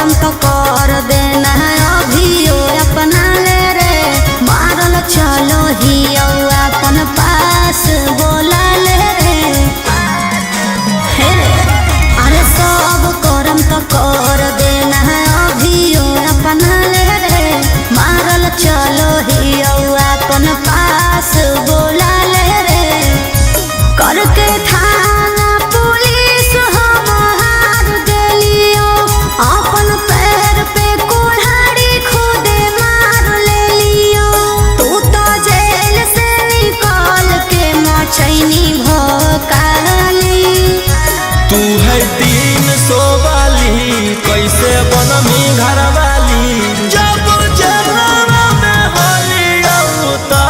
करम तो कर देना अभियो अपना ले रे मारल चलो ही अपन पास बोला ले रे अरे सब करम तो कर देना अभियो अपना ले रे मारल चलो ही अपन पास बोला ले रे करके थाना पुलिस हम हार देलियो अपन पैर पे कुल्हाड़ी खुदे मार ले लियो तू तो जेल से निकाल के मचैनी भोकाली तू है 300 वाली कैसे बनमी घर वाली जब जलवा में होली तो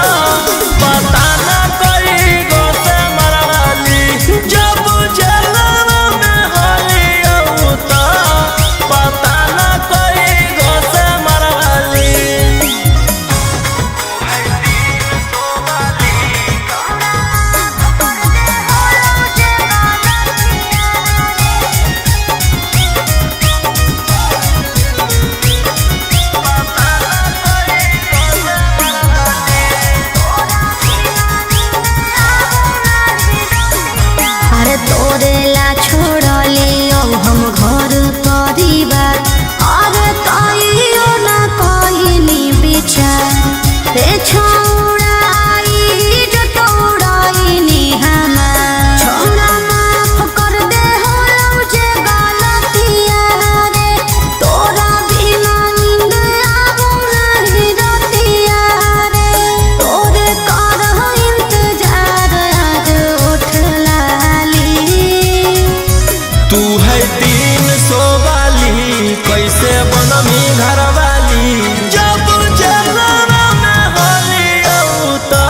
पता न कई गो से मरवाली जब जलवा में होली तो पता न कई गो से मरवाली अरे तोरे ला छोड़ लियो हम घर परिवार अरे कहियो ना कहनी विचार रे छोड़ाई जो तोड़ाई हमार छोड़ा माफ कर दे हो जे गलतिया रे तोरा बिना नींद आबो नहीं रतिया रे तोरे कर इंतजार आज उठ लाली तू है 300 वाली कैसे बनमी घर वाली जब जलवा में होली तो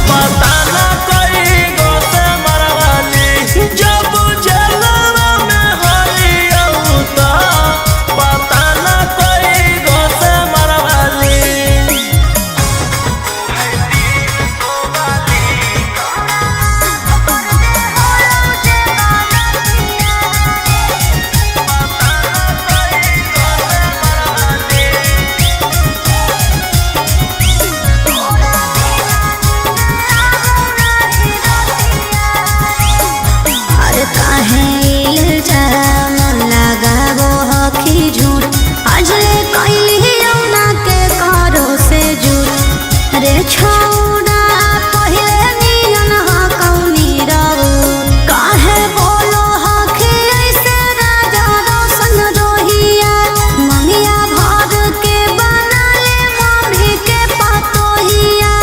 पता न कई गो से मरवाली जब जलवा में होली तो पता न कई गो से मरवाली अरे काहे इल्जाम लगाबो हखी झूठ अजले कइलियो ना के करो से झूठ रे छौड़ा पहिले नियन ह कौनी रहू काहे बोलो हखी ऐसे राजा रोशन रोहिया मंगिया भर के बना ले मम्मी के पतोहिया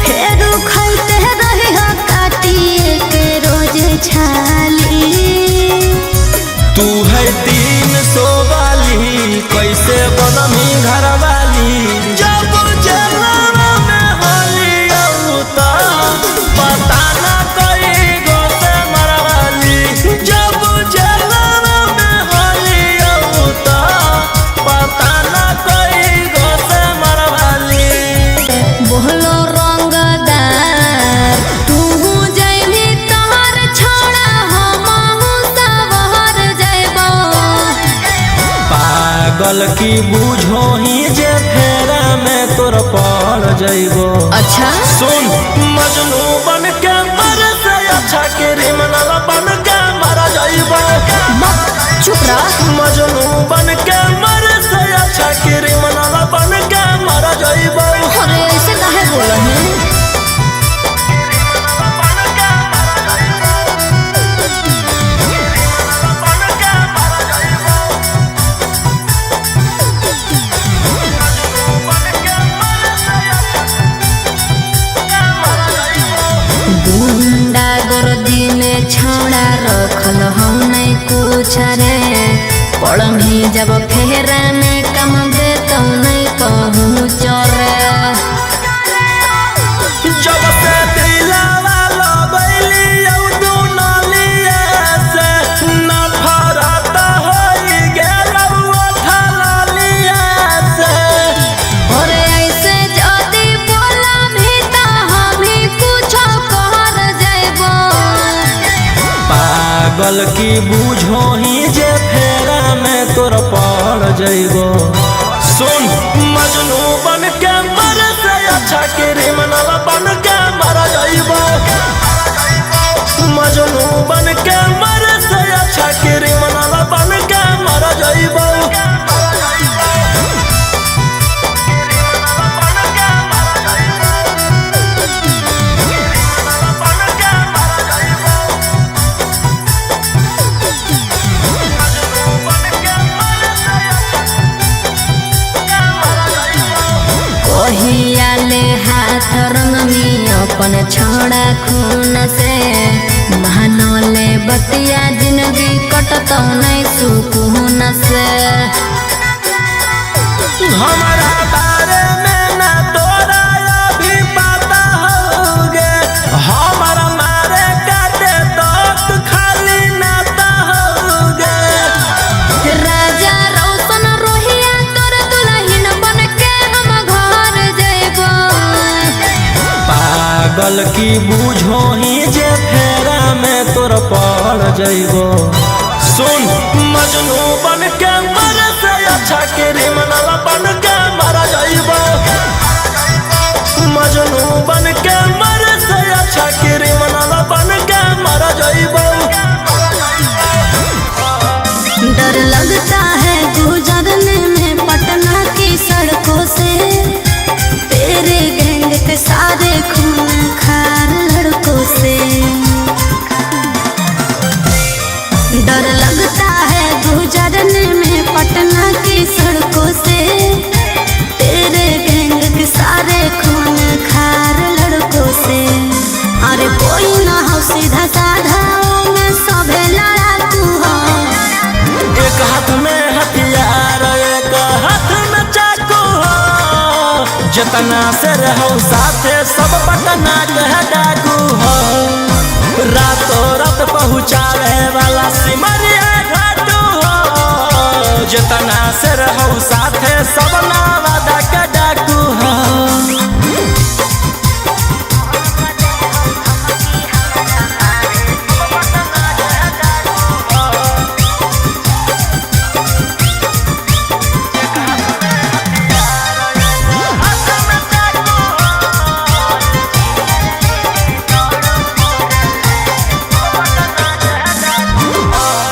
फेर खैते रही ह काटिए के रोज छाली तू है 300 वाली कैसे बनमी घर वाली जब जलवा में होली तो पता न कई गो से मरवाली जब जलवा में होली तो पता न कई गो से मरवाली बोलो रंगदार तू जइबी तोहर छोड़ा हमहू सबहर जइबो पागल की बूझो ही जे फेरा में तोर पड़ जइबो अच्छा सुन मजनू बन के मर से अच्छा क्रिमिनल बन के मर जाइबो चुप रह मजनू बन के मर से अच्छा क्रिमिनल बन के मर जाइबो अरे ऐसे काहे बोला है गुंडा गर्दी में छौड़ा रखल हम नहीं कुछ रे पढ़मी जब फेरा में कम दे तो नहीं पहुँच रे जब से दिलवा लगैली तू नलिया से नफरत होई गेल उठलिया से अरे ऐसे जदी बोला भी तो हम ही कुछ कर जाइबो पागल की बूझो ही जे फेरा में तोर पड़ जइबो। सुन मजनू बन के मर से अच्छा क्रिमिनल बन के मर जइबो। मजनू बन के मर से अच्छा क्रिमिनल बन के मर जइबो। ले हाथ रंगमी अपन छोड़ा खून से महानले बतिया जिंदगी कटत नहीं सुकून से। हमारा बारे में ना तोरा अभी पता होगे, हमारा मारे काटे तो खाली नाता होगे। राजा रोशन रोहिया तोर दुल्हन बन के हम घर जइबो। पागल की बूझो ही जे फेरा में तोर पड़ जइबो। सुन मजनू बन के मर से अच्छा क्रिमिनल बन के मर जइबो। मजनू बन के मर से अच्छा क्रिमिनल बन के मर जइबो। डर लगता है गुजरने में पटना की सड़कों से, तेरे गैंग के सारे खून खार लड़कों से। डर लगता है गुजरने में पटना की सड़कों से, तेरे गैंग के सारे खून खार लड़कों से। अरे कोई ना हो सीधा साधा में सभे लड़ाकू हो। एक हाथ में हथियार एक हाथ में चाकू हो। जितना से रहो साथे सब पटना के डाकू हो। रातों रात पहुँचावे वाला सिमरिया घाटू हो। जितना से रहो साथे सब नावादा के डाकू हो।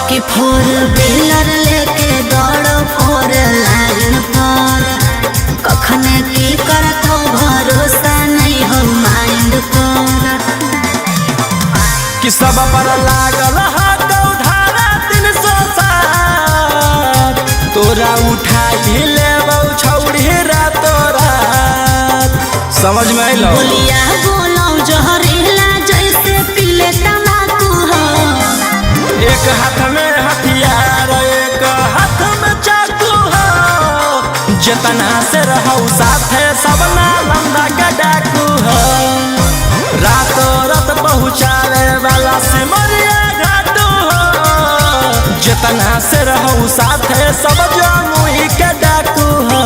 कि फोर व्हीलर लेके दौड़ो फोर लाइन पर, कखने की करत हो भरोसा नहीं हो माइंड पर। कि सब पर लागल हाथ उधारा 307, तोरा उठाई लेबौ छौड़ी रातों रात। समझ में अइलो? बोलिया बोलो जहरीला जैसे पीले तम्बाकू हो। एक हाथ में हथियार एक हाथ में चाकू हो। जितना से रहो साथे सब नालंदा के डाकू हो। रातों रात पहुँचावे वाला सिमरिया घाटू हो। जितना से रहो साथे सब जमुई के डाकू हो।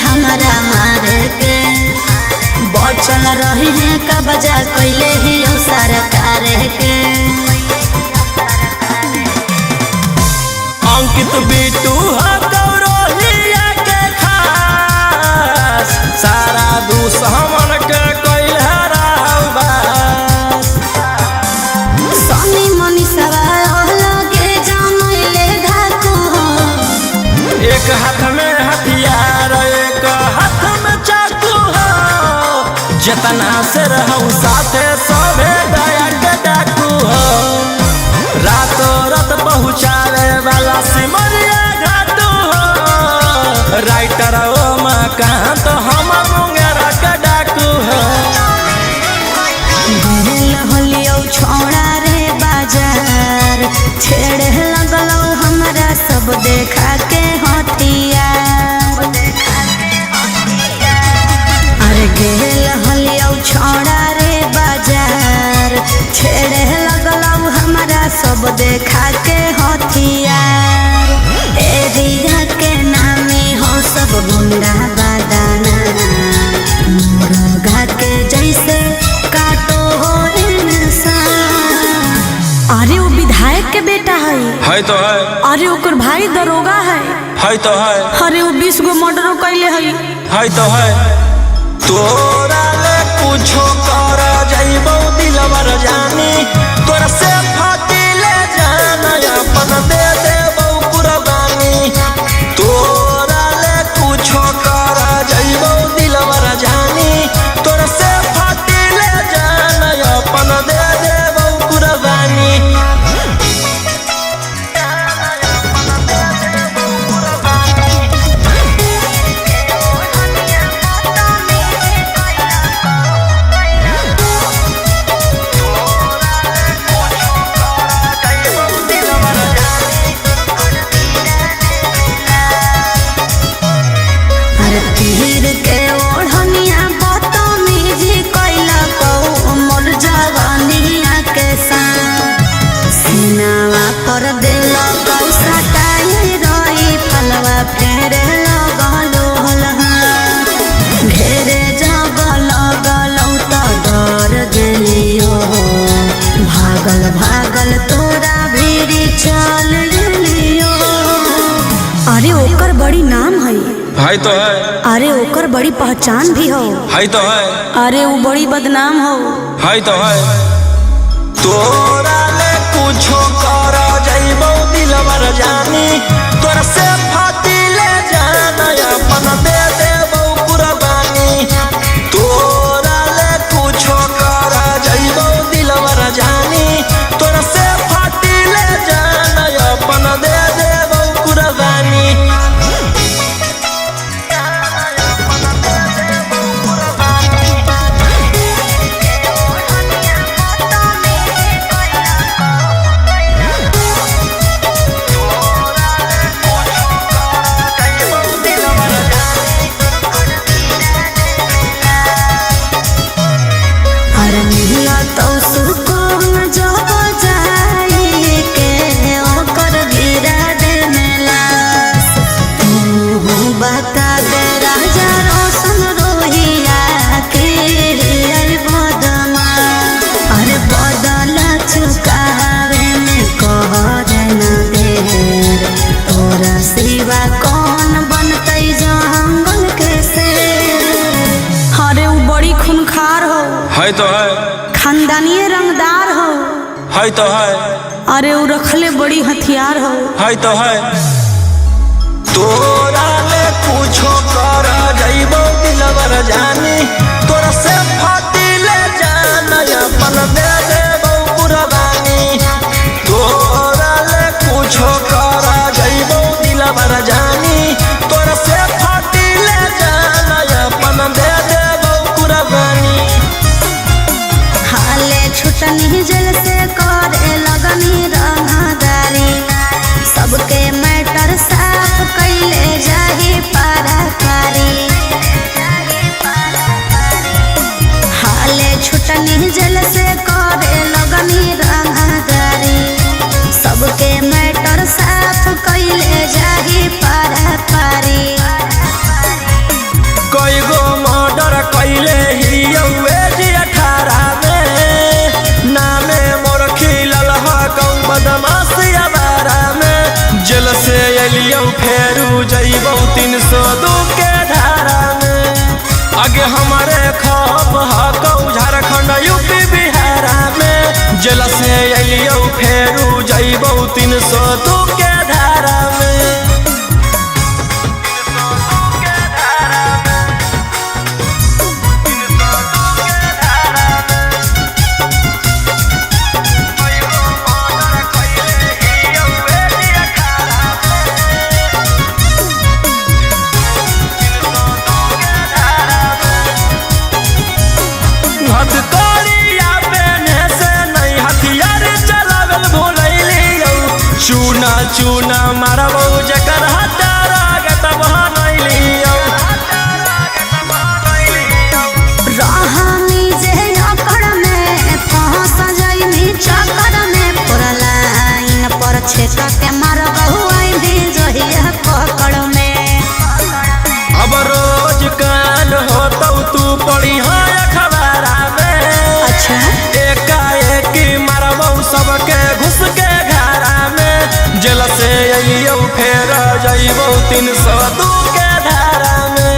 हमारा मारे के बचल रही है का बजा कैले ही सरकार के। अंकित बिटू गौरहिया के खास, सारा दुश्मन के कैल हराबास। सनी मनीषवा लगे जमैले धाकू हो। एक हाथ में हथियार एक हाथ में चाकू हो। जितना से रहूं साथे सभे दया के डाकू हो। रातों रात पहुँचावे वाला सिमरिया घाटू हो। राइटर ओ मकान तो हम मुंगेरा के डाकू हो। होलियो छोड़ा रे बाजार, छेड़े लगलो हमरा सब देखा के हथियार। अरे गेल होलियो छोड़ा देखा के हथियार। एरिया के नामे हो सब गुंडा बादाना, मुर्गा के जैसे काटो हो इंसान। अरे वो विधायक के बेटा है तो है। अरे ओकर भाई दरोगा है तो है। अरे वो 20 गो मर्डर कैले है तो है। तोरा ले कुछो कर जाइबो दिलवर जानी, तोरा से फाटी ले जाना अपन दे देबो कुर्बानी। तोरा ले कुछो कर जाइबो दिलवर जानी, तोरा से फाटी ले जाना अपन दे देबो कुर्बानी। तीर के ओढ़निया बदतमीजी कैला कौ मोर जवानिया के साथ। सीनावा पर दिल कौ सटाई रही फलवा फेरे लगलो हलहार। घेरे जब लगलौ त डर गेलियो, भागल भागल तोरा भीरी चल गेलियो। अरे ओकर बड़ी नाम है तो है। अरे ओकर बड़ी पहचान भी हो तो है। अरे वो बड़ी बदनाम हो तो है। तोरा ले कुछो कर जाइबो दिलवर जानी, तोरा से फाटी ले जाना अपन दे देबो कुर्बानी। तोरा ले कुछो कर जाइबो दिलवर जानी, तोरा से फाटी ले जाना अपन दे देबो कुर्बानी। तो सुकून जब जाई के ओकर गिरा दे लाश। तू बता दे राजा रोशन रोहिया के बदमा। अरे बदला चुकावे में कर न देर, तोरा सिवा कौन बनतै जंगल के शेर। अरे वो बड़ी खूनखार हो तो है। खानदानी रंगदार हो तो है। अरे वो रखले बड़ी हथियार हो तो है। तोरा ले कुछो कर जाइबो दिलवर जानी, तोरा से फाटी ले जाना अपन दे देबो कुर्बानी। तोरा ले कुछो कर जाइबो दिलवर जानी, तोरा से फाटी ले जाना अपन दे देबो कुर्बानी। हाले छुटनी जल से करे लगनी रंगदारी, सबके मैटर साफ कैले जाही पाराकारी। हाले छुटनी जल से करे लगनी रंगदारी, सबके मैटर साफ कैले जाही पाराकारी। कई गो मर्डर कैले ही 18 में, नामे मोर खिलल ह बदमाशी अबारा में। जेल से अलियौ फेरू जइबौ 302 के धारा में। आगे हमारे खौफ हकौ झारखंड यूपी बिहार में। जेल से अलियौ फेरू जइबौ 302 के धारा में। चूना चूना मारबो जकर हटारा गटब बनैलियो। रहनी जे अकड़ में फंस जाइनी चक्कर में पुरलाई छेका के मार बहुआई भी जहिया पकड़ में। अब रोज कान हो तो तू पड़ी है अखबारा में। अच्छा एकाएक मारबौ सबके घुस के घरा में। जेल से अइयो फेर जइबौ 302 के धारा में।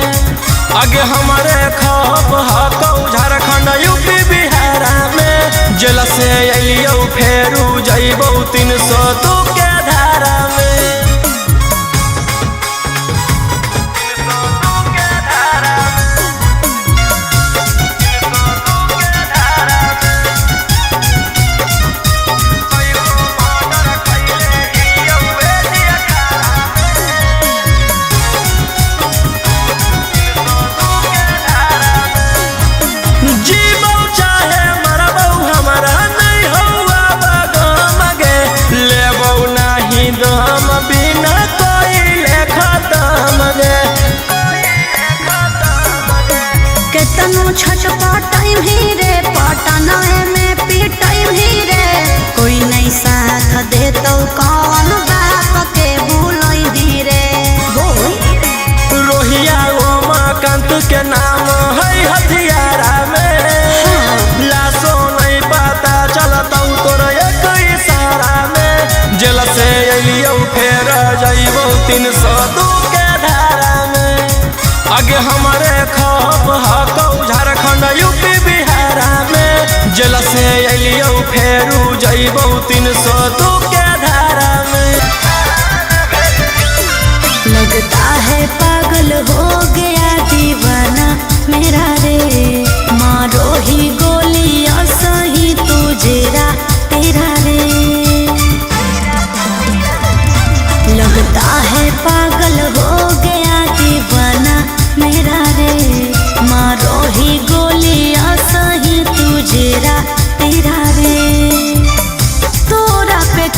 आगे हमारे खप हकौ झारखंड यूपी बिहारा में। जेल से अइयो फेरू जइबौ 302 के धारा में। जीबौ चाहे मरबौ हमारा नहीं हौआ बगम गे। लेबौ नहीं दम बिना कोई खत्म गे। केतनो छटपटाई भी रे पटना में पिटाई भी रे। कोई नहीं साथ दे तो कौन बाप के बुलाई दी रे। रोहिया उमाकांत के नाम है हथियारा में। लाशो नहीं पता चलतौ तोर एक इशारा में। जेल से अइयो फेर जइबौ 302 के धारा में। आगे हमारे खप हकौ झारखंड यूपी बिहारा में। जेल से अइयो फेरू जइबौ 302 के धारा में। लगता है पागल हो गया दीवाना मेरा रे। मारो ही गोलियां सही तुझेरा तेरा रे। लगता है पागल हो गया दीवाना मेरा रे। मारो ही गोलियां सही तुझेरा तेरा रे। तोरा पे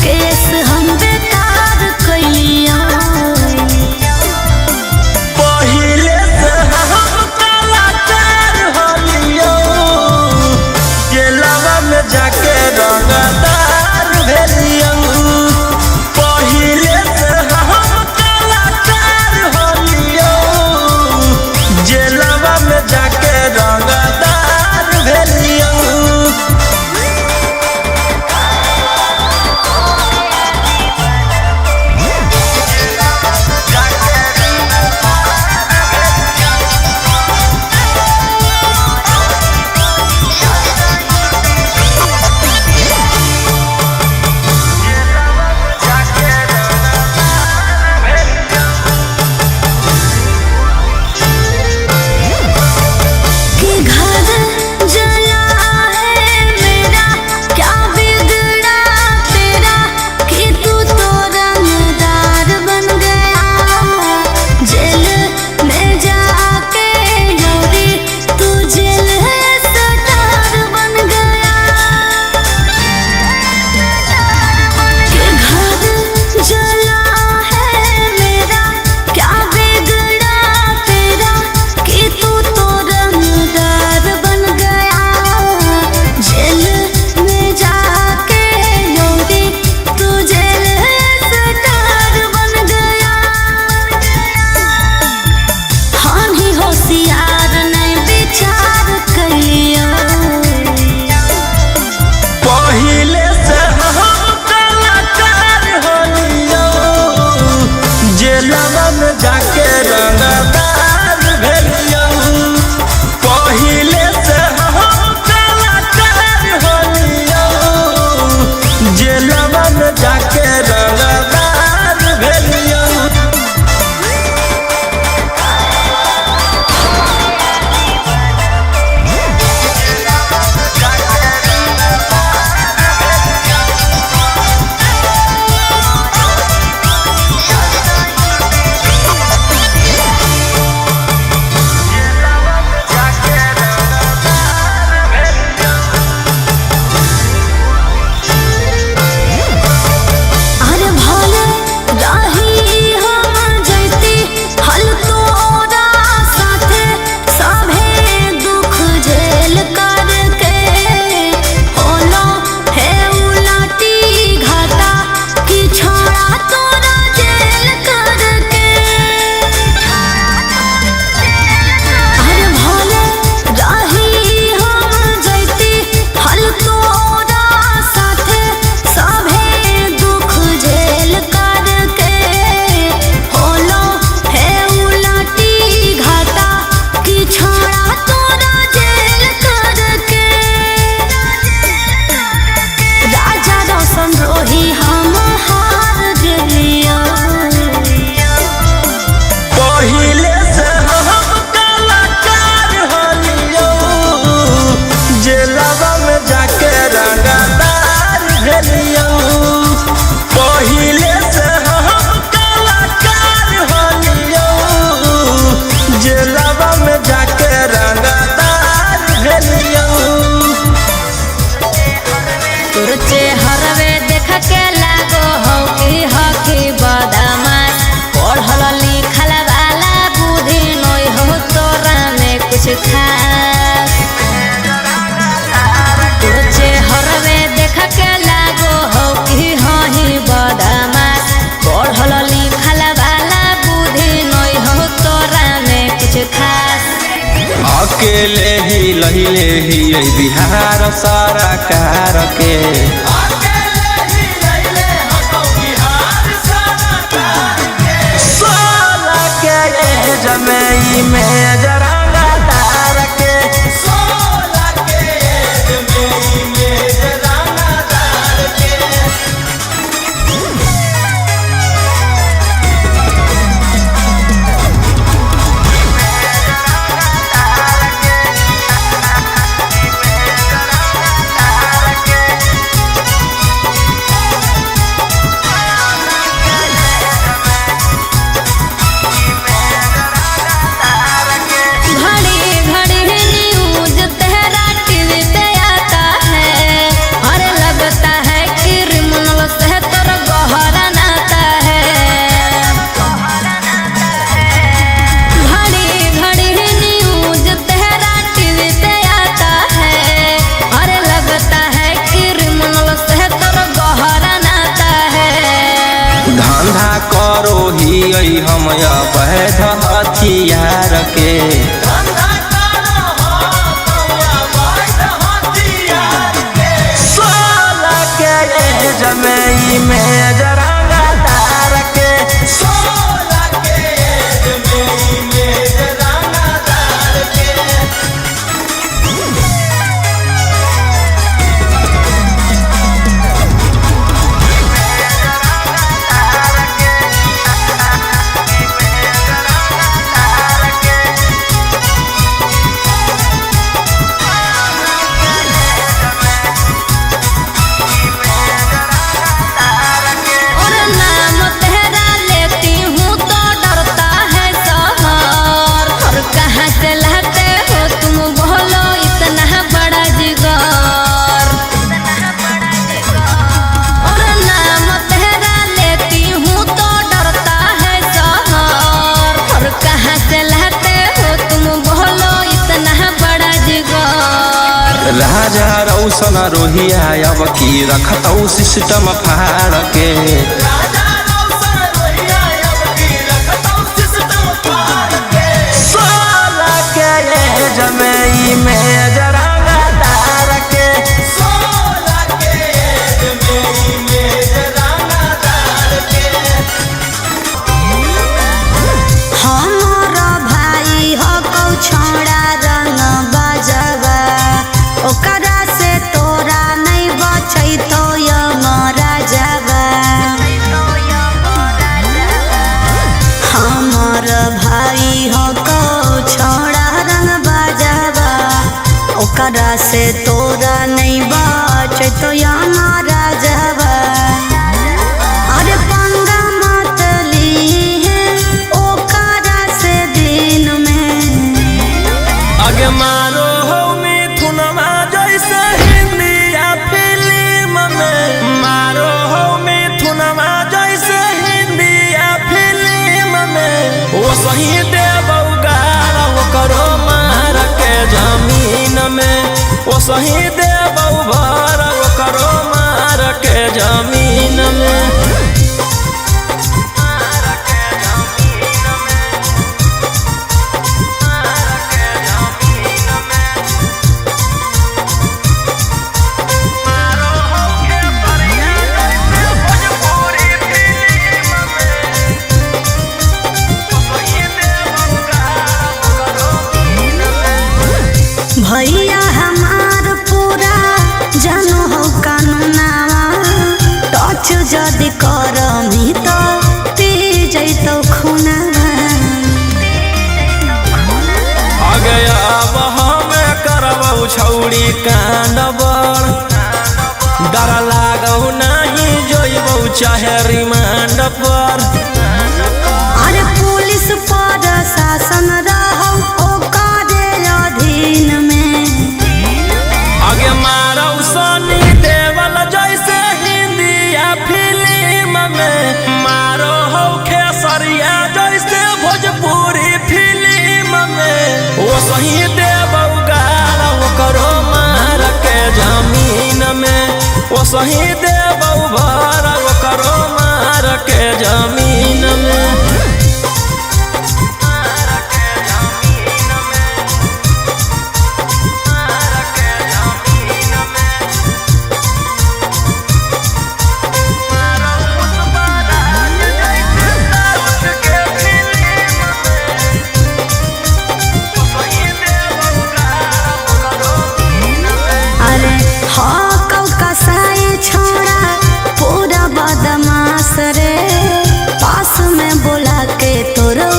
खास तुझे हरवे देख के लागो हो कि हही बदमाश पढ़ल लिखल वाला बुद्धि नहीं हो तोरा में कुछ खास अकेले ही लहिले ही बिहार सरकार के जमई में जरांगा तार के करो ही हम अवैध हथियार के जमई में जरांगा तार के राजा रौशन रोहिया अब की रखतौ सिस्टम फाड़ के जमई में जरांगा तार के हमारा भाई हो कौ छोड़ा रंग बजवा ओकरा से तोरा नहीं बचै तो यमरा जावा हमार भाई हो कौ छोड़ा रंग बजवा ओकरा से तोरा नहीं बचै तो यमरा जावा अरे पंगा मत ली ओकरा से दिन में आगे मारो हो मिथुनमा जैसे हिंदिया फिल्म में मारो हो मिथुनमा जैसे हिंदिया फिल्म में वो सही देबौ गाल करो मार के जमीन में वो सही देबौ भर करो मार के जमीन में भैया हमार पूरा जानो हो कानूनावा टच जदि करमी तो पी जैतौ खूनावा आगे अब हमें करबौ छौड़ी कांड बड़ डर लागौ नहीं जोइबौ चाहे रिमांड पर अरे पुलिस पर शासन रहौ ओकरे अधीन में आगे मारौ सनी देवल जैसे हिंदिया फिल्म में मारो हो खेसरिया जैसे भोजपुरी फिल्म में वो सही देव ओ सही देबौ भर ओकरो मार के जमीन में। रे पास में बोला के तोरो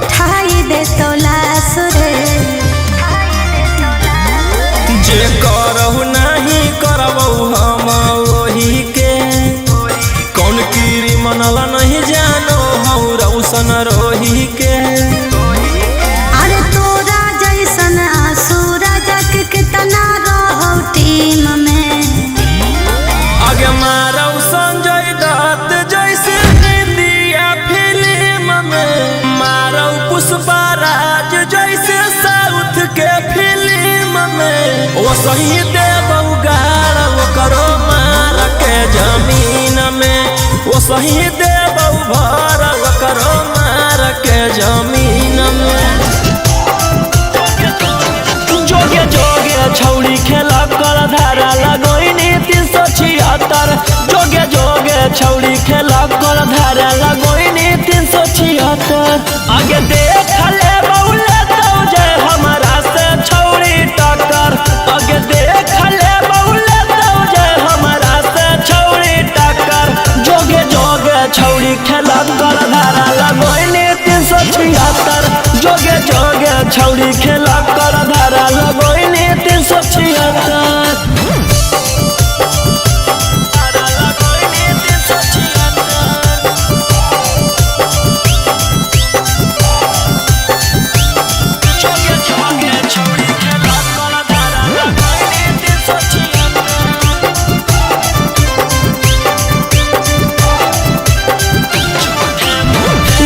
ठाई दे तो लाश रे। जे करहु नहीं करबौ हम वही के, कौन कीरी मनल नहीं जानो हौ रौशन रोही के। अरे तोरा जैसन आसुरा जग कितना रहो टीम में। आगे मारौ संजय दत्त जैसे इंडिया फिल्म में, मारौ पुष्पराज जैसे साउथ के फिल्म में। ओ सही देबौ गाड़ ओकरो मार के जमीन में। ओ सही देबौ भर ओकरो मार के जमीन में। जोगे जोगे छौड़ी खेला कर धारा लगोइनी 376। जोगे जोगे छौड़ी खेला कर धारा लगोइनी 376। आगे देख ले बौले तो जे हमारा से छौड़ी टक्कर। आगे देख ले बौले तो जे हमारा से छौड़ी टक्कर। जोगे जोगे छौड़ी खेला कर धारा लगोइनी 376। जोगे जोगे छौड़ी खेला कर धारा लगोइनी 376।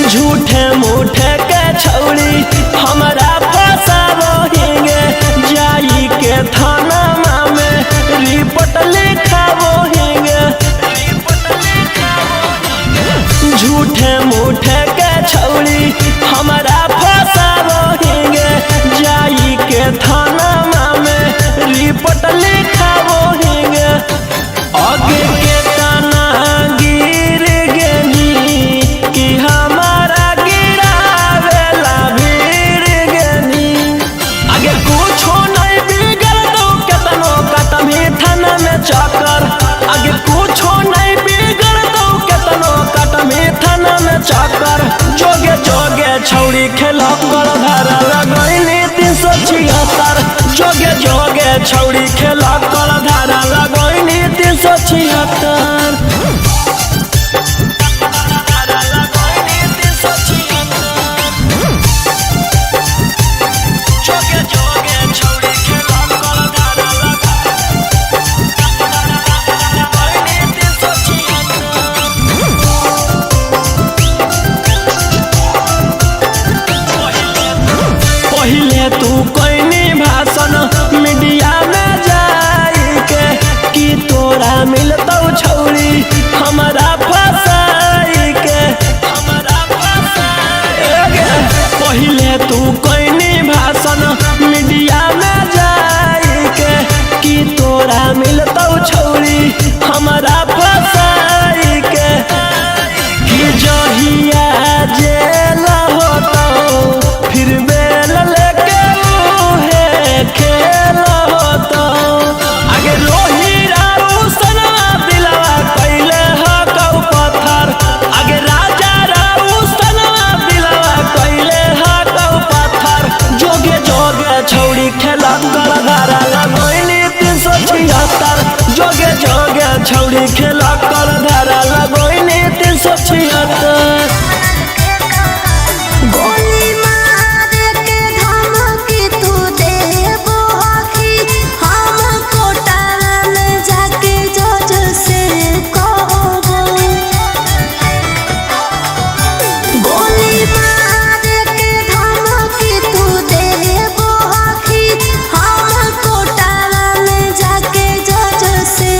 झूठे मूठे के छौड़ी हमारा फसाबो हिंगे, जाई के थाना में रिपोर्ट लिखाबो हिंगे। झूठे मूठे के छौड़ी हमारा फसाबो हिंगे, जाई के थाना में रिपोर्ट लिखाबो हिंगे। आगे के तना गिर गेनी कि हमारा गिरावेला भीड़ गेनी। आगे कुछो नहीं बिगड़ दो केतनो कटमी थाना में चक्कर। आगे कुछो नहीं बिगड़ दो केतनो कटमी थाना में चक्कर। जोगे जोगे छौड़ी खेला कर धारा लगोइनी 376। जोगे जोगे छौड़ी खेला कर धारा लगोइनी 376। पहिले तू कोइनी भाषण मीडिया में जाई के, कि तोरा मिलतौ छौड़ी हमारा फसाई के। पहिले तू कोइनी भाषण मीडिया में जाई के, कि तोरा मिलतौ छौड़ी हमारा फसाई के। कि जहिया जेल होतौ फिर बेल लेके उहे खेल होतौ। आगे रोही राऊ सनवा दिलवा कैले हकौ पत्थर। आगे राजा राऊ सनवा दिलवा कैले हकौ पत्थर। जोगे जोगे छौड़ी खेला कर धारा लगोइनी 376। जोगे जोगे छौड़ी खेला कर धारा लगोइनी 376। गोली मार के धमकी तू देबो कि हम कोटा में जाके जज से कहबो। गोली मार के धमकी तू देबो कि हम कोटा में जाके जज से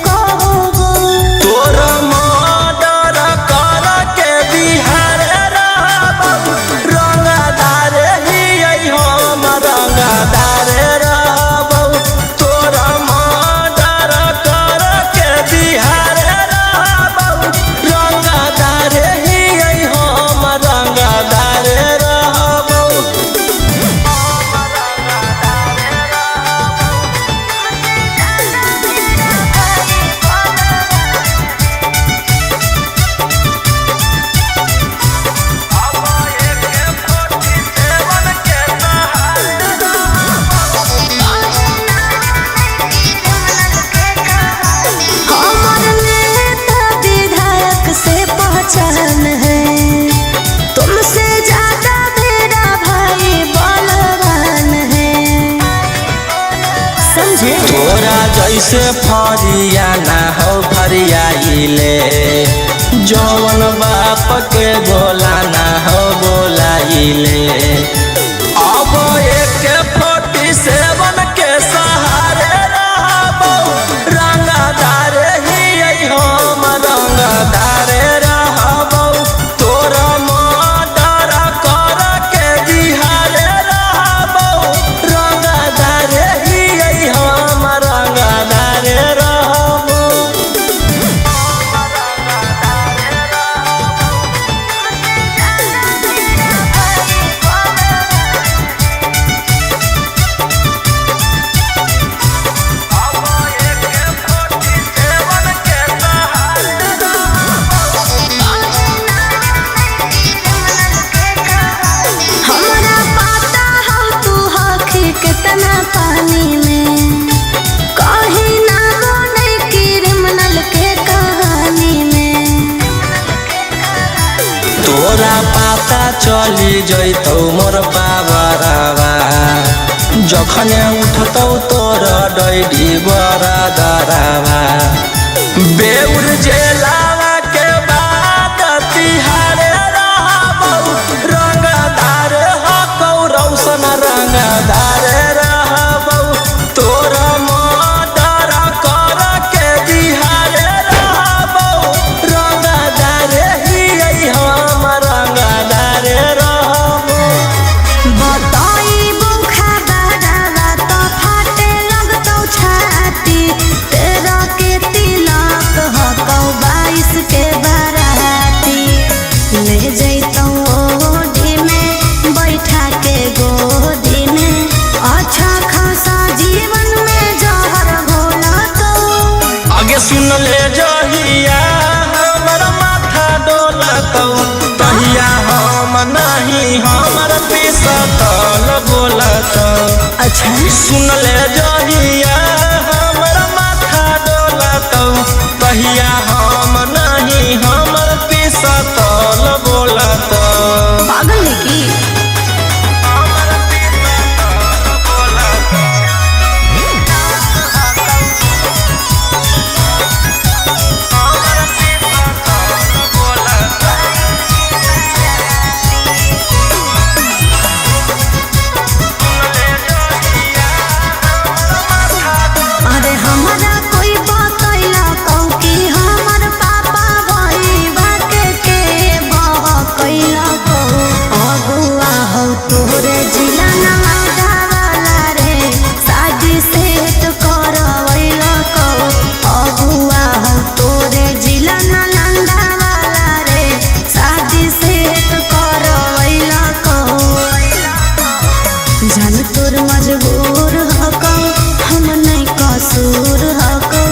कहबो। बुझे तोरा जैसे फरिया ना हो फरियाइले जौन बाप के बोला ना हो बोलाइले अब एक 47 के सहारे रहबो रंगदार ही हम रंगदार रहबो तोरा मर्डर कर के बिहार रहबो रंगदार ही हम रंगदार रहबो। हमरा पता हो तू हखी कितना पानी में कहीं ना बने क्रिमिनल के कहानी में तोरा पता चली जैतौ मोर पावरवा जखन उठतौ तोर डैडी बड़ा दरावा बेउर जेलावा के बाद तिहार रहबौ रंगदार हकौ रौशन रंगदार रहबौ तोरा मर्डर कर के बिहार रहबौ रंगदार ही हम रंगदार रहबौ। बताई बुखा बड़ावा तो फाटे लगतौ छाती तेरा के तिलक हकौ 22 के बाराती ले जैतौ ओढ़ी में बैठा के गोदी में अच्छा खासा जीवन में जहर घोला तो आगे सुन ले जहिया हमर माथा डोलतौ तहिया हम नहीं हमर पिसतल बोलतौ। अच्छा सुन ले जहिया हमर माथा डोलतौ तहिया हम नहीं हमर पिसतल बोलतौ। पागल है की अरे हमरा कोई बतैला कौ कि हमर पापा भईबा के बहकैला कौ अगुआ हो तोरे जिला नवादा वाला रे शादी सेट करवैला कौ अगुआ हो तोरे जिला नालंदा वाला रे शादी सेट करवैला कौ जान तोर मजबूर हकौ हम नहीं कसूर हकौ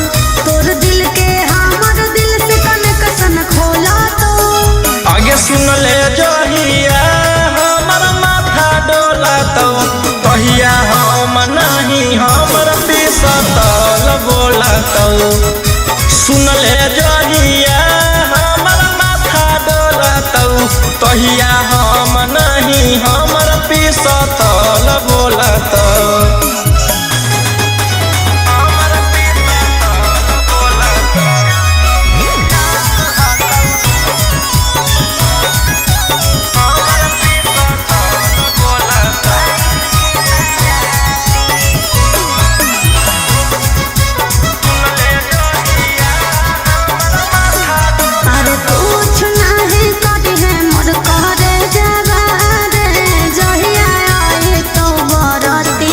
तोर दिल के हमर दिल से कनेक्शन खोला तो आगे सुन ले जहिया हमर माथा डोलतौ तहिया हम नहीं हमर पिसतल बोलतौ। सुन ले जहिया हमर माथा डोलतौ तहिया हम नहीं हमर पिसतल बोलतौ। अरे कुछ नहीं करी है मोर करे जवारे जहिया आई तो बरती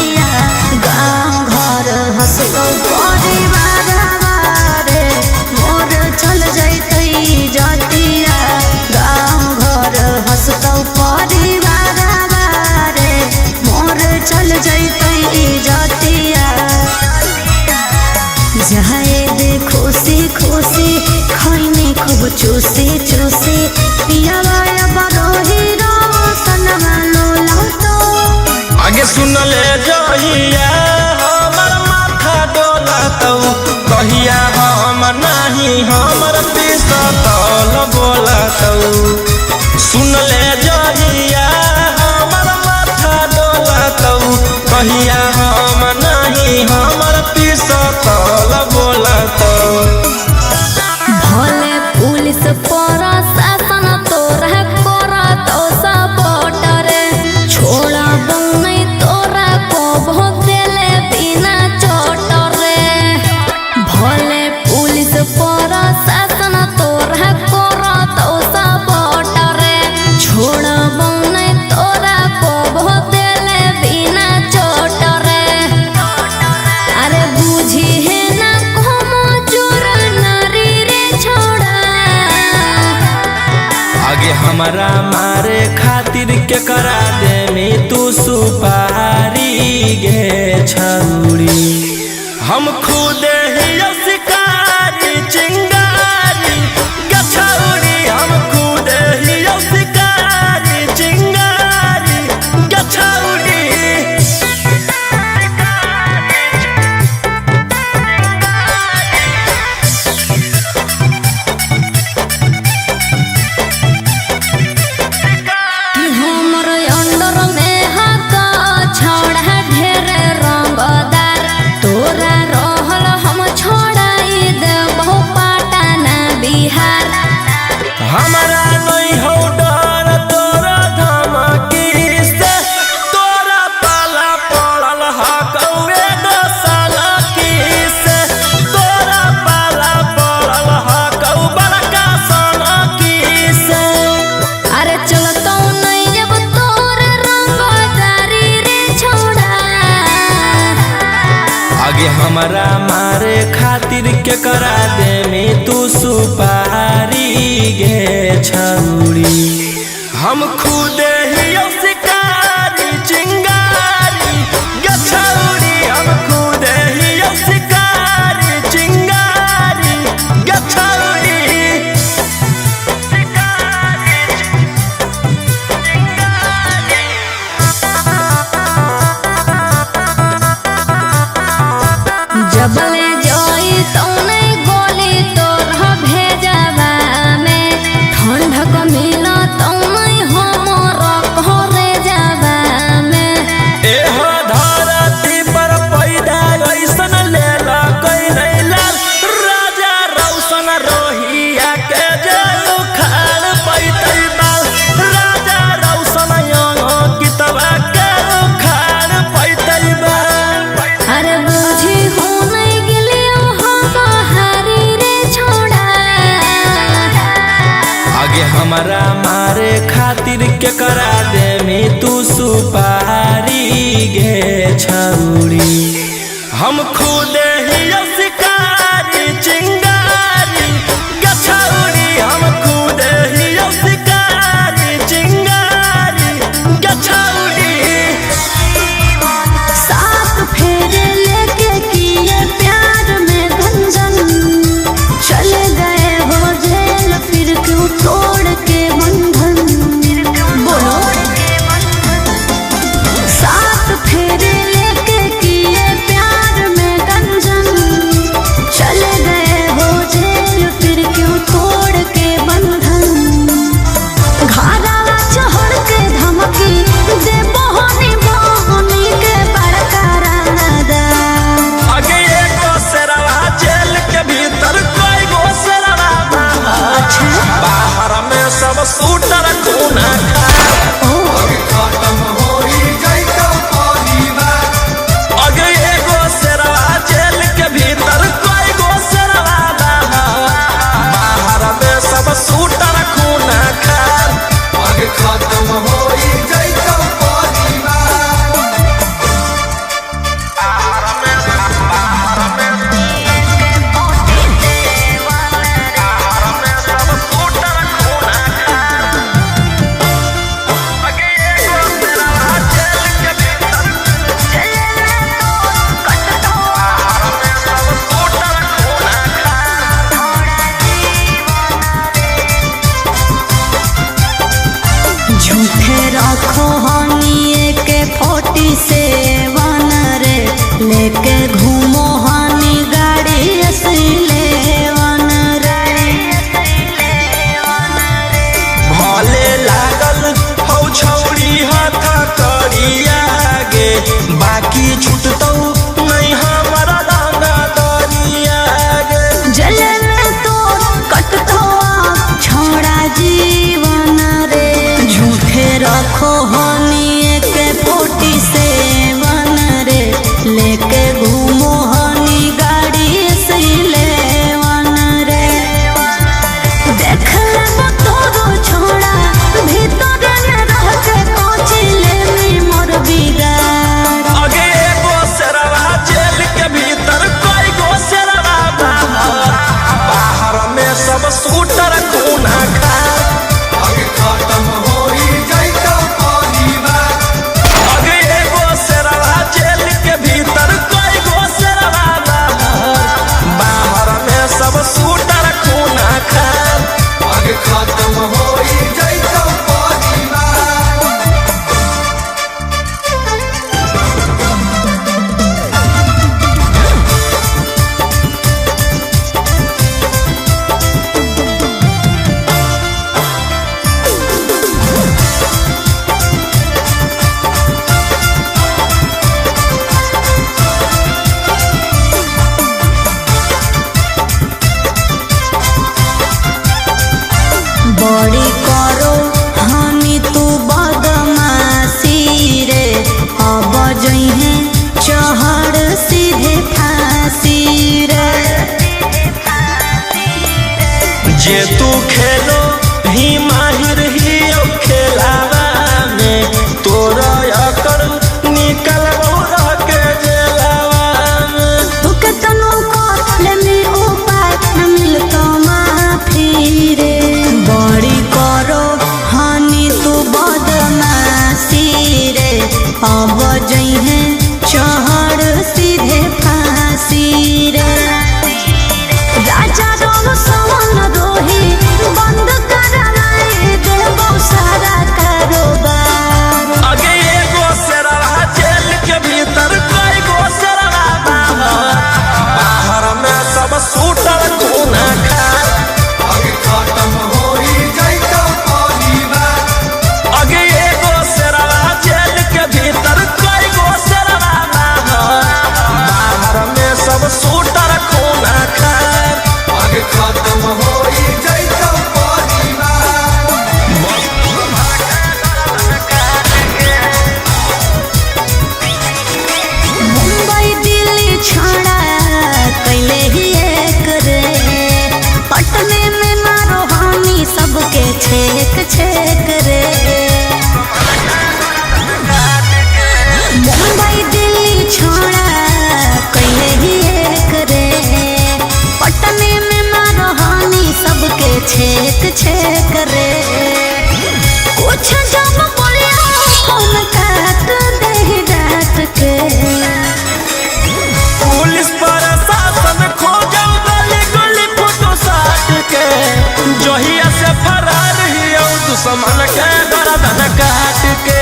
हमारा मारे खातिर के करा दे में तू सुपारी गे छौरी। हम खुद ही शिकारी चिंगारी गछौरी, हम खुद ही शिकारी चिंगारी गछौरी। हमारा नहीं हो डर तोरा धमकी से, तोरा पाला पड़ल हकौए दसाला की से, तोरा पाला पड़ल हकौ बड़का सोना की से। अरे चलतो नहीं अब तोर रंगदारी रे छोड़ा। आगे हमारा मारे खातिर के करा दे में तू सुपारी गे छौरी। हम खुद ही शिकारी चिंगारी गछौरी, हम खुद ही शिकारी चिंगारी गछौरी। जबले जोई तो नहीं गोली तोर भेजवा में, ठंडक मिला तो नहीं हमर घरे जावा में। एह धरती पर पैदा ऐसन लेला कोई नहीं लाल, राजा रौशन रोहिया के जे उखाड़ पैतै बाल, राजा रौशन यंगो कितवा के उखाड़ पैतै बाल। अरे बुझी हो नहीं गिलियो हम बहारी रे छोड़ा। आगे हमारा मारे खातिर के करा दे में तू सुपारी गे छौरी। हम खुद ही शिकारी चिंगारी गछौरी, हम खुद ही शिकारी चिंगारी गछौरी। साथ फेरे लेके किए प्यार में गंजन, चले गए हो जेल फिर क्यों तोड़ के बंधन। बोलो साथ फेरे लेके किए प्यार में गंजन, चले गए हो जेल फिर क्यों तोड़ के बंधन। घारा चढ़ के धमकी दे बहनी बहनी के बरकरार। आगे एगो शेरवा जेल के भीतर कोई गो शेरवा बाहर, बाहर में सब शूटर खूना खा। आगे एगो शेरवा जेल के भीतर कोई गो शेरवा बाहर, बाहर में सब शूटर खूना खा। खत्म हो जैतो परिवार। झूठे रखो हनिए के 47 रे, लेके घूमो हनी गाड़ी असलेवन रे। भले लागल हौ छौरी हाथ करिया गे, बाकी छूटतौ नहीं हमारा डांगा दरिया गे। जले में तो कटतो छोड़ा जीवन रे। झूठे रखो हनिए के 47 रे, लेके घूमो हनी गाड़ी असलेवन रे। देख ले तोरो छोड़ा भीतर में रह के पहुँचिले में मोर बिगाड़। आगे एगो शेरवा जेल के भीतर कोई गो शेरवा बाहर, बाहर में सब शूटर खूना खा। खत्म जे तू खेलो ही माहिर ही खेलावा में तोरा अकर निकल रह के जेलावा में तुके तनु को लेमी उपाय न मिलतो माफी रे बड़ी करो हानि तू बदमाशी रे अब जइहे चढ़ सीधे फांसी रे राजा रोम सवन रोही बंद कराए देबो सारा कारोबार आगे एगो सेरवा जेल के भीतर कई गो सेरवा बाहर में सब सूटर कोना खार आगे खत्म होई जइतो परिवार आगे एगो सेरवा जेल के भीतर कई गो सेरवा बाहर में सब सूटर कोना खार आगे खत्म होई जइतो परिवार मुंबई दिल्ली छोड़ा कैले ही एक रे पटने में मारो हानि सबके छेक छेक रे मुंबई दिल्ली छोड़ा कैले ही एक रे पटने में मारो हानि सबके छेक छेक रे कुछ जब बोलिया फोन काट दे डांट के पुलिस प्रशासन खोजो गली गली फोटो साट के जहिया से फरार हियो दुश्मन के गर्दन काट के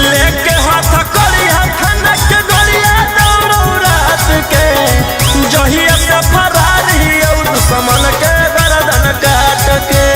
लेके हाथ करी हथन के गोलिया दौड़ो रात के जहिया से फरार हियो दुश्मन के गर्दन काट के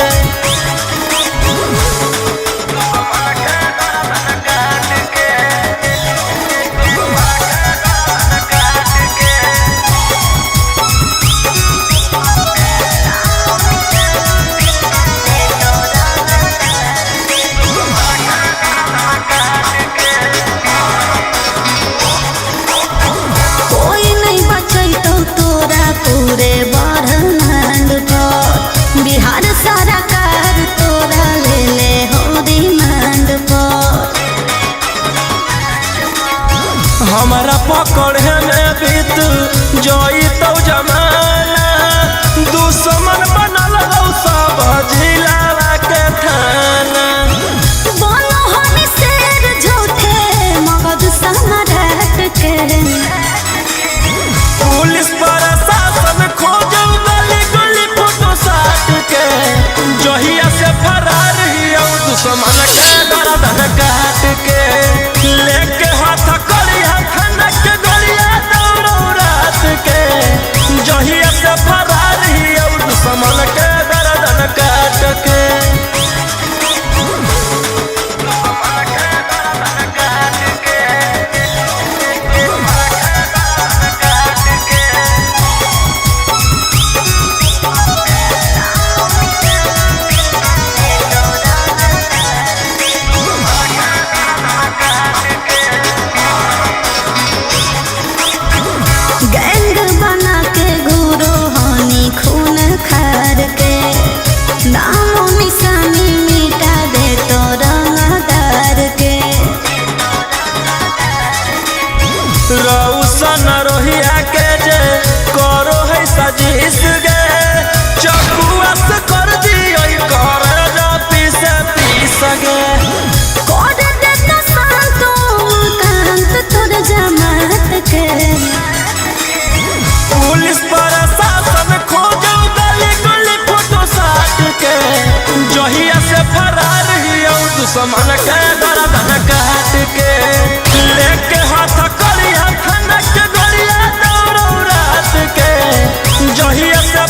कोई नहीं बचैतो तोरा पूरे ब्रह्मांड पर बिहार सरकार तोरा ले ले हो रिमांड पर हमारा पकड़े में बीत जोई तो जमाना दुश्मन बनल हो सब जिलावा के थाना बोलो हम शेर झूठे मगध सम्राट के पुलिस प्रशासन खोजो गली गली फोटो साट के जहिया से फरार हियो दुश्मन के गर्दन काट के लेके हाथ करी हथन के गोलिया दौड़ो रात के जहिया से फरार हियो दुश्मन के गर्दन काट के गैंग बना के गुरु हानि खून खार के नामो निशानी मिटा दे तो रंगदार के रौशन रोहिया के जे करो है सजीस गे चकुआ से कर दियो कर जो पीस गे कोड दे तो शांतो कांत तोर जमात के पुलिस प्रशासन खोजो गली गली फोटो साट के जहिया से फरार हियो दुश्मन के गर्दन काट के लेके हाथ करी हथन के गोलिया दौड़ो रात के जहिया से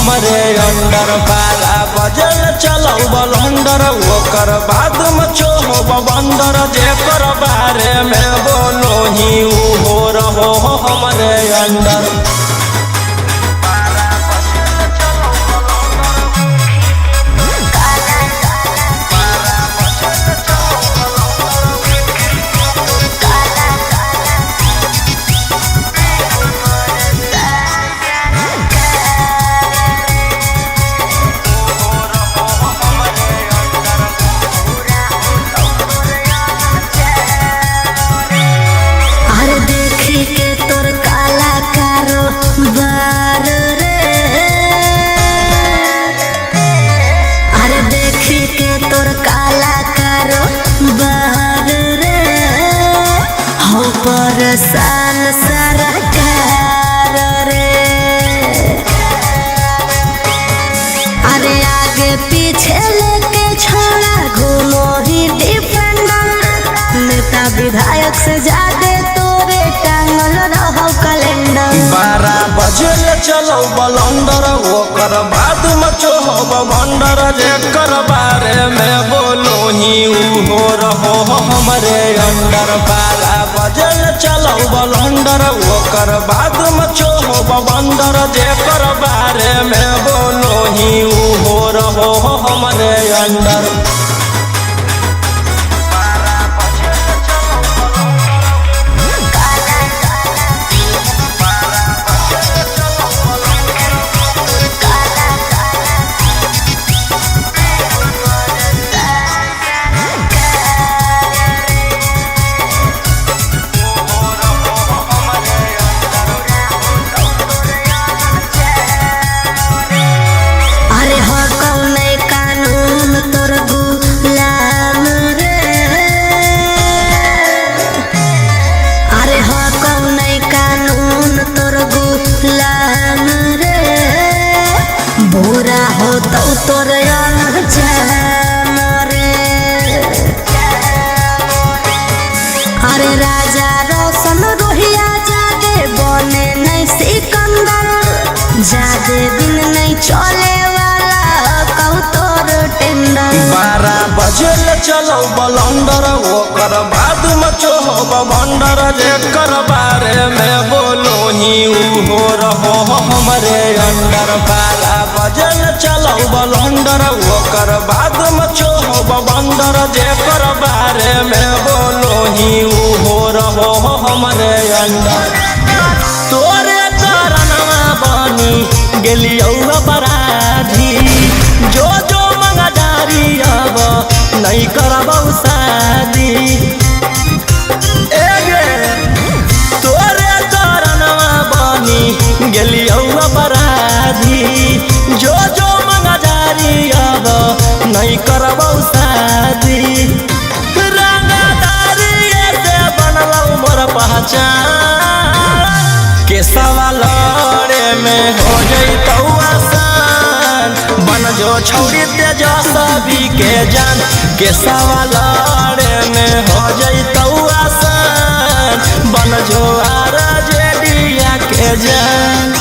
हमरे अंडर 12 बजल चलौ बलंडर ओकर बाद में चोहब बंदर जेकर बारे में बोलो ही हो रहो हमरे अंडर साल सरकार रे अरे आगे पीछे लेके छोड़ा घूमो ही डिफेंडर नेता विधायक से ज्यादा तोरे टांगल रहो कैलेंडर 12 बजल चलो बलंडर ओकर बाद में चोहब बंदर जेकर बारे में बोलो ही हो रहो हमरे अंडर 12 बजल चलो बलंडर ओकर बाद में चोहब बंदर जेकर बारे में बोलो ही हो रहो हमरे अंडर बुरा हो तो तोर अरे राजा रोशन रोहिया जादे बने नहीं सिकंदर जादे दिन नहीं चले वाला कहू तोर टेंडर 12 बजल चलो बलंडर ओकर बाद में चोहब बंदर जेकर बारे में बोलो ही हो रहो हमरे अंडर 12 बजल चलो बलंडर ओकर बाद में चोहब बंदर जेकर बारे में बोलो ही हो रहो हमरे अंडर तोरे कारणवा बनी गेलियौ अपराधी जो जो मंगदारी अब नहीं करबौ शादी तोरे कारणवा बनी गेलियौ अपराधी जो जो मंगदारी अब नहीं करबौ शादी रंगदारी से बनलौ मोर पहचान के सवाल में हो जैतौ आसान बन जो छौरी तेजस्वी के जान के सवाल में हो जैतौ आसान बन जो RJD के जान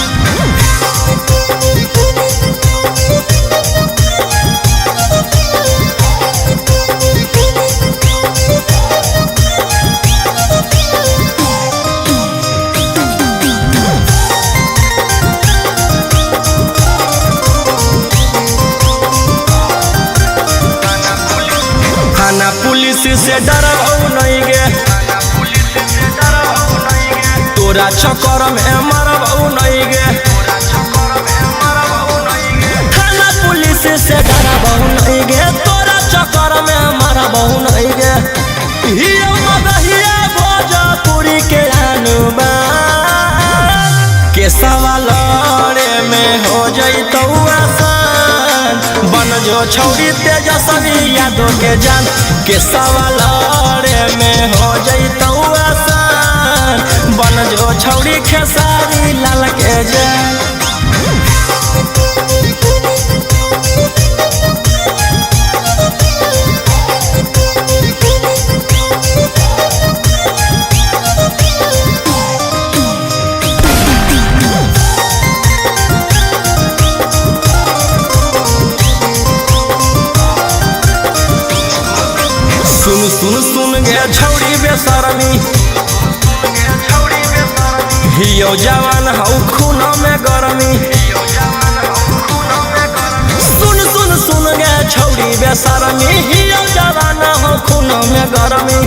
थाना पुलिस से डरबौ नहीं गे तोरा चक्कर में मरबौ नहीं गे थाना पुलिस से डरबौ नहीं गे तोरा चक्कर में मरबौ नहीं गे भोजपुरी के अनुमान के सवाल में हो जैतौ आसान बन जो छौरी तेजस्वी यादव के जान के सवाल में हो जैतौ आसान बन जो छौरी खेसारी लाल के जान छौड़ी बेशरमी हियो जवान हौ खून में गरमी सुन सुन सुन गे छौड़ी बेशरमी हियो जवान हौ खून में गरमी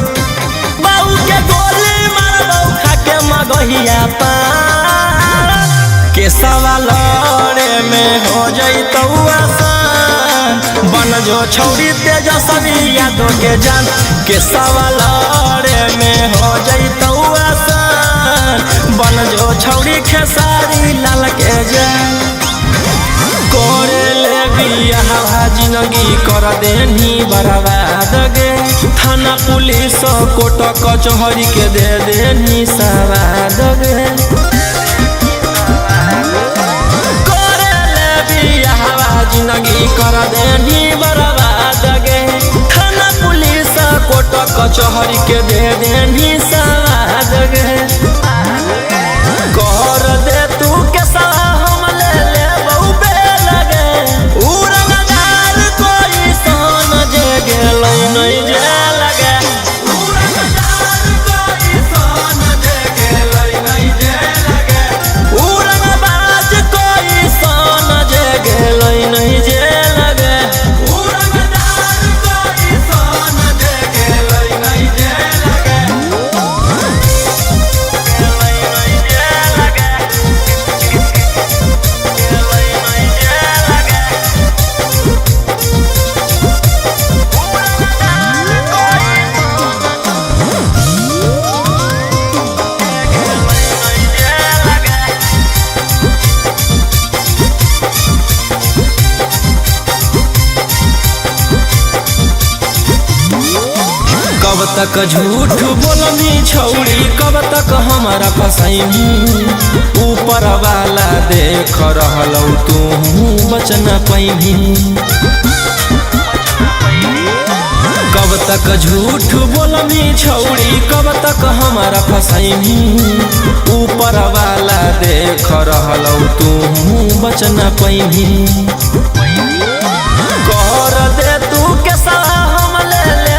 बाऊ के गोली मारबौ खाके मगहिया पार के सवालरे में हो जइतौ आसान बन जो छौड़ी तेजस्वी यादव के जान के सवालरे में हो जइतौ आसान बन जो छौड़ी खेसारी लाल के जान करे ले बियाह जिंदगी कर देनी बर्बाद गे थाना पुलिस कोर्ट कचहरी के दे देनी सवाद गे करे ले बियाह जिंदगी कर देनी बर्बाद गे थाना पुलिस कोर्ट कचहरी के दे देनी सवाद गे कर दे तू के हम ले ले बहु उड़नदार कोई सोन जे गेलै नहीं जे लगे उड़नबाज कोई सोन जे गेलै नहीं जे लगे कब तक झूठ बोलनी छौड़ी कब तक हमारा फसैनी ऊपर वाला देख रहलौ तू बच न पैनी कब तक झूठ बोलनी छौड़ी कब तक हमारा फसैनी ऊपर वाला देख रहलौ तू बच न पैनी कर दे तू के हम ले ले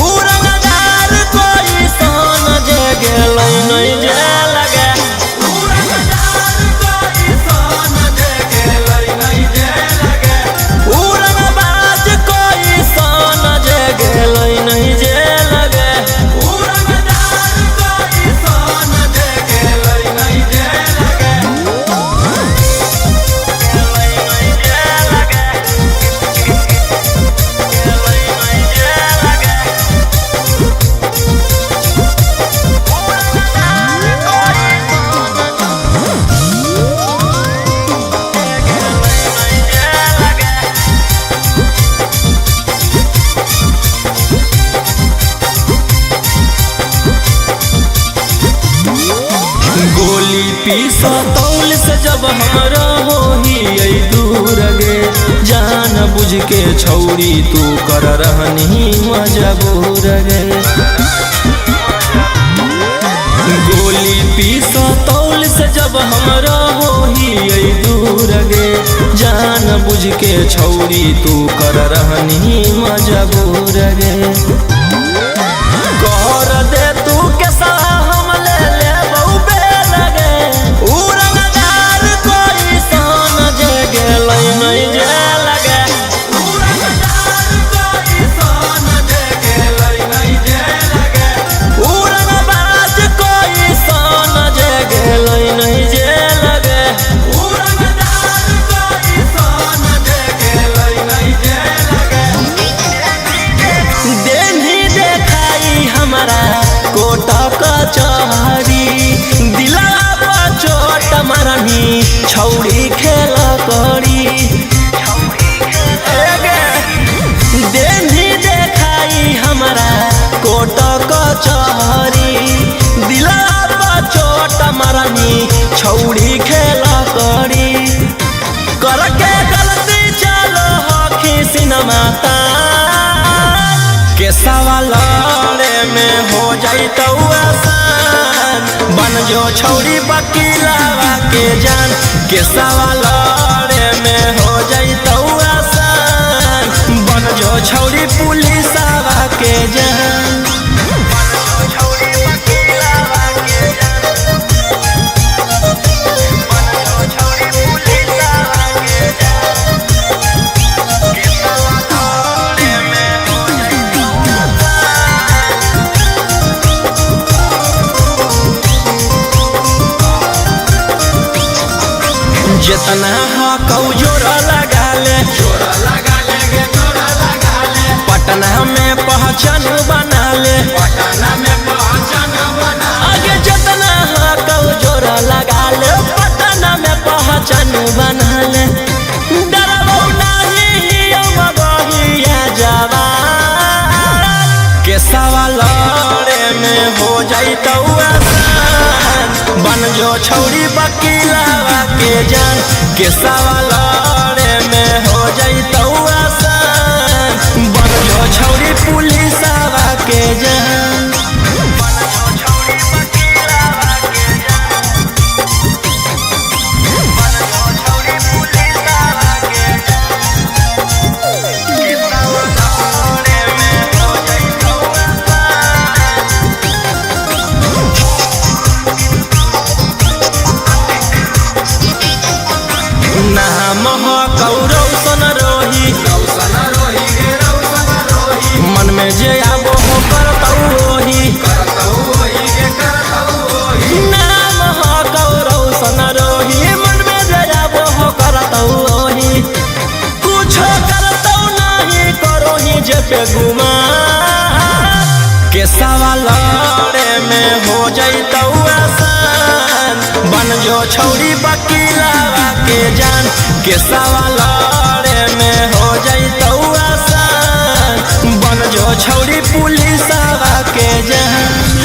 उड़नदार कोई सोन जे गेलै नहीं जे लगे उड़नबाज कोई सोन जे गेलै नहीं जे लगे गोली पिस्तौल से जब हमरा होही दूर गे जान बुझ के छौड़ी तू कर रहनी मजबूर गे गोली पिस्तौल से जब हमरा होही दूर गे जान बुझ के छौड़ी तू कर रहनी मजबूर गे कर दे तू के हम ले ले उड़नदार कोई सोन जे गेलै नहीं जे लगे उड़नबाज कोई सोन जे गेलै नहीं जे लगे देनी देखाई हमारा कोट कचहरी दिला चोट मरनी छौड़ी खेल करी देनी देखाई हमारा कोट कचहरी दिला चोट मरनी छौड़ी खेल करी करके गलती चलो हखी सिनेमा के सवालरे में हो जइतौ आसान बन जो छौड़ी वकीलवा के जान के सवालरे में हो जइतौ आसान बन जो छौड़ी पुलिसवा के जान। हऊ जोरा लगा ले जोड़ा लगा लेंगे जोड़ा लगा ले पटना में पहचान बना ले पटना में पहचान बना आगे जितना हऊ जोरा लगा ले पटना में पहचान बना ले डरबो नहीं मगहिया जवान के सवाल में हो जाइतो आसान बन जो छौरी वकीलावा के जान के सवाल में हो जाइतो आसान बन जो छौरी पुलिसवा के जान बन जो छौरी वकीलावा के जान बन जो छौरी पुलिसवा के जान के सवाल में हो जाइतो आसान नाम हो कौरव सन रोही रौशन रोही गे रौशन रोही मन में जे आबो हो करतौ ओही करतौ होई गे करतौ होई नाम हो कौरव सन रोही मन में जे आबो हो करतौ ओही कुछो करतौ नहीं करोही जे पे गुमा के सवाल में हो जाइतौ आसान बन जो छौरी वकीलावा के जान के सवाल में हो जाइतौ आसान बन जो छौरी पुलिसवा के जान